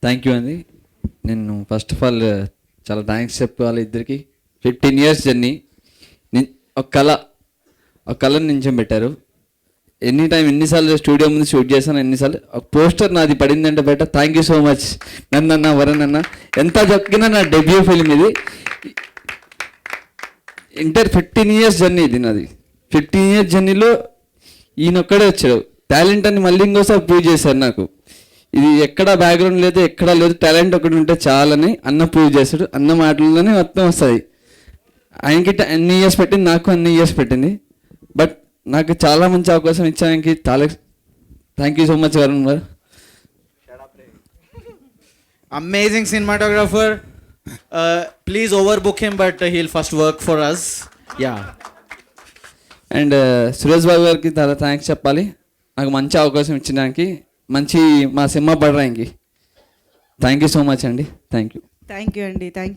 Thank you అండి. నేను first of all చాలా థ్యాంక్స్ చెప్పాలి ఇద్దరికి. 15 years జర్నీ, ఒక కళను నించోబెట్టారు. ఎన్నిసార్లు స్టూడియో ముందు షూట్ చేశాను, ఎన్నిసార్లు ఒక పోస్టర్ నాది పడిందంటే బయట. థ్యాంక్ యూ సో మచ్ నన్నన్న, వరుణ్ అన్న. ఎంత చెప్పినా నా డెబ్యూ ఫిల్మ్ ఇది. 15 years జర్నీ ఇది నాది. 15 years జర్నీలో ఈయనొక్కడే వచ్చాడు. టాలెంట్ అని మళ్ళీ ఇంకోసారి ప్రూవ్ చేశారు నాకు. ఇది ఎక్కడ బ్యాక్గ్రౌండ్ లేదు, ఎక్కడా లేదు, టాలెంట్ ఒకటి ఉంటే చాలని అన్న ప్రూవ్ చేశాడు. అన్న మాటల్లోనే మొత్తం వస్తుంది. ఆయనకి అన్ని ఇయర్స్ పెట్టింది, నాకు అన్ని ఇయర్స్ పెట్టింది. బట్ నాకు చాలా మంచి అవకాశం ఇచ్చానికి చాలా thank you so much Varun గారు. Amazing cinematographer. Please overbook him, but he'll first work for us. Yeah. And Suresh Babu గారికి చాలా థ్యాంక్స్ చెప్పాలి, నాకు మంచి అవకాశం ఇచ్చడానికి, మంచి మా సినిమా పడడానికి. థ్యాంక్ యూ సో మచ్ అండి. థ్యాంక్ యూ అండి. థ్యాంక్